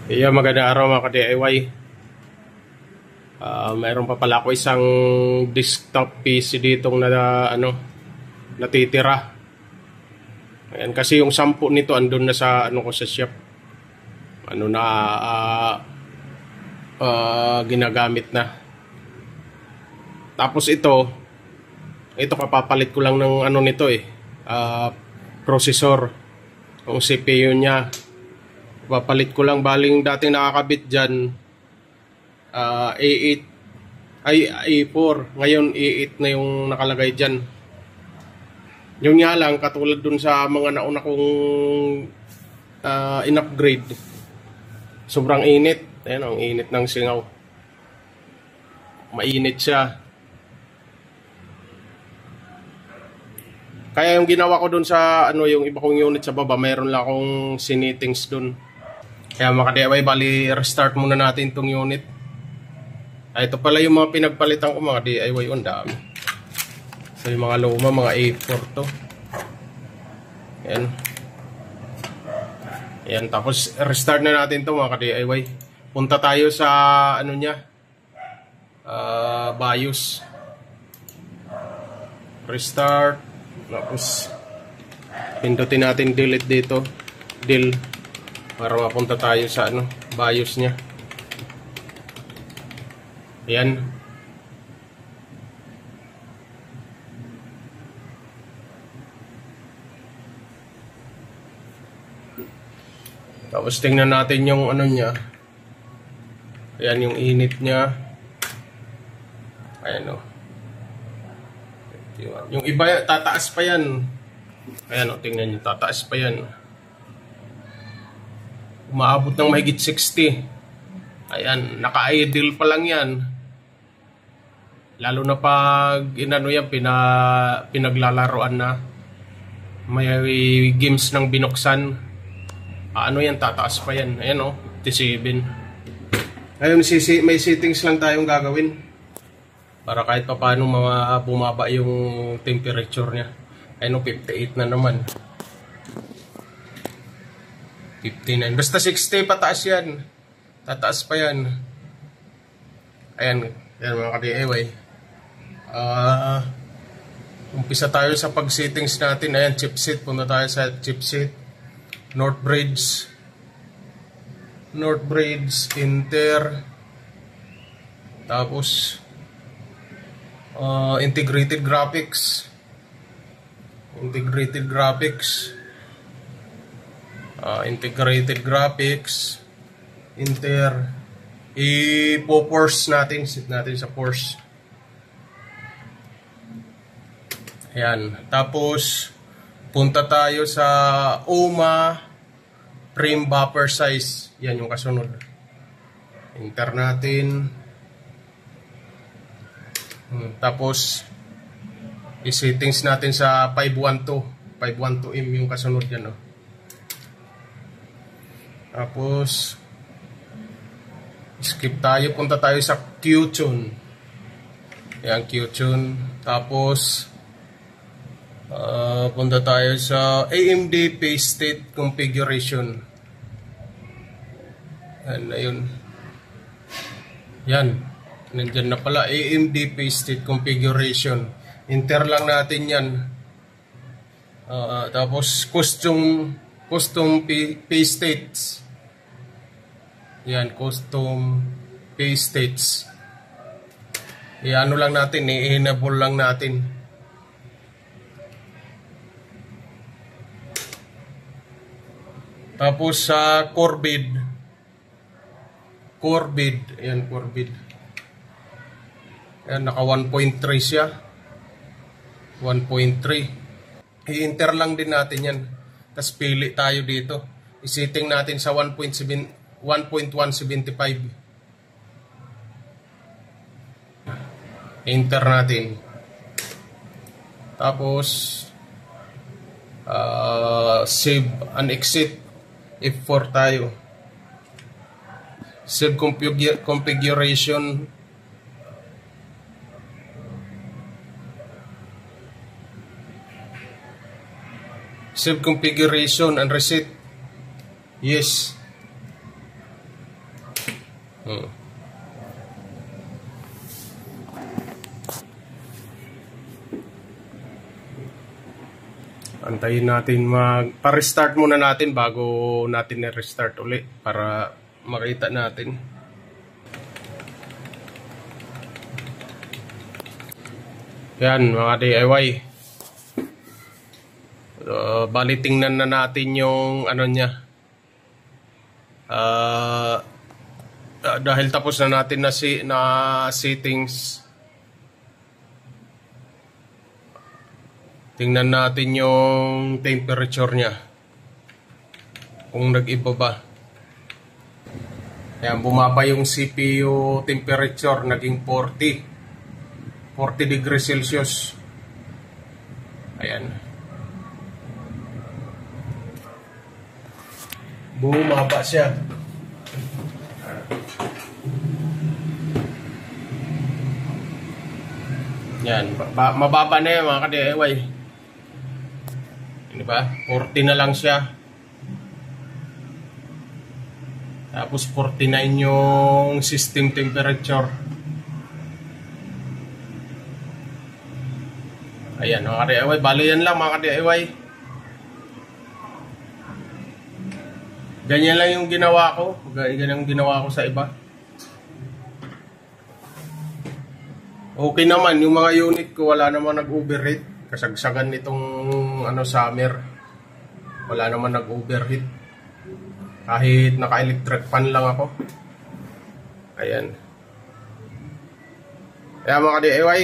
Iya, magandang araw mga ka-DIY. Mayroon pa pala ako isang desktop PC ditong natitira. Ayan, kasi yung 10 nito andun na sa ko sa shop. Ginagamit na. Tapos ito kapapalit ko lang ng nito processor. Yung CPU niya. Papalit ko lang, baling dating nakakabit dyan A8 ay A4, ngayon A8 na yung nakalagay dyan. Yung nga lang, katulad dun sa mga nauna kong in-upgrade, sobrang init. Ayan, ang init ng singaw, mainit siya. Kaya yung ginawa ko dun sa yung iba kong unit sa baba, mayroon lang akong sinitings dun. Kaya mga ka-DIY, bali restart muna natin itong unit. Ito pala yung mga pinagpalitan ko mga DIY, ang dami. So yung mga luma, mga A4 to. Ayan. Ayan, tapos restart na natin to mga ka-DIY. Punta tayo sa BIOS. Restart. Tapos pindutin natin delete dito. Del. Para mapunta tayo sa BIOS niya. Ayan. Tapos tingnan natin yung niya. Ayan yung init niya. Ayan yung iba tataas pa yan. Ayan tingnan nyo, tataas pa yan. Umaabot ng mahigit 60. Ayan, naka-idle pa lang yan. Lalo na pag yan, pinaglalaroan na. May games ng binuksan. Yan, tataas pa yan. Ayan 57. Ngayon, may settings lang tayong gagawin. Para kahit pa paano bumaba yung temperature niya. Ayan 58 na naman. 59. Basta 60 pataas yan. Tataas pa yan. Ayan mga ka-DIY. Umpisa tayo sa pag-settings natin. Ayan, chipset. Punta tayo sa chipset. Northbridge, Inter. Tapos integrated graphics. Inter. I-force natin. Set natin sa force. Ayan. Tapos, punta tayo sa OMA frame buffer size. Yan yung kasunod. Enter natin. Tapos, i-settings natin sa 512. 512M yung kasunod yan. Tapos skip tayo, punta tayo sa Qtune. Ayan, Qtune. Tapos punta tayo sa AMD Phase State Configuration. Ayun. Yan. Nandyan na pala, AMD Phase State Configuration. Enter lang natin yan. Tapos custom phase states. Yan, custom phase states. I-ano lang natin, i-enable lang natin. Tapos sa core bid. Ayan, core bid. Ayan, naka 1.3 siya. 1.3. I-enter lang din natin yan. Tapos pili tayo dito. I-setting natin sa 1.175. Enter natin. Tapos save and exit. F4 tayo. Save configuration. Save configuration and reset. Yes. Antayin natin pa-restart muna natin bago natin i-restart uli para makita natin. Yan mga DIY. Bali tingnan na natin yung ano niya. Dahil tapos na natin na settings. Tingnan natin yung temperature niya. Kung nag-iba ba. Ayan, bumaba yung CPU temperature, naging 40 degrees Celsius. Ayan. Bumaba siya. Yan, mababa na yan mga ka-DIY. Di ba? 40 na lang siya. Tapos 49 yung system temperature. Ayan mga ka-DIY, bali yan lang mga ka-DIY. Ganyan lang yung ginawa ko. Ganyan yung ginawa ko sa iba. Okay naman, yung mga unit ko wala naman nag-overheat. Kasagsagan nitong summer. Wala naman nag-overheat. Kahit naka-electric fan lang ako. Ayan. Kaya mga DIY,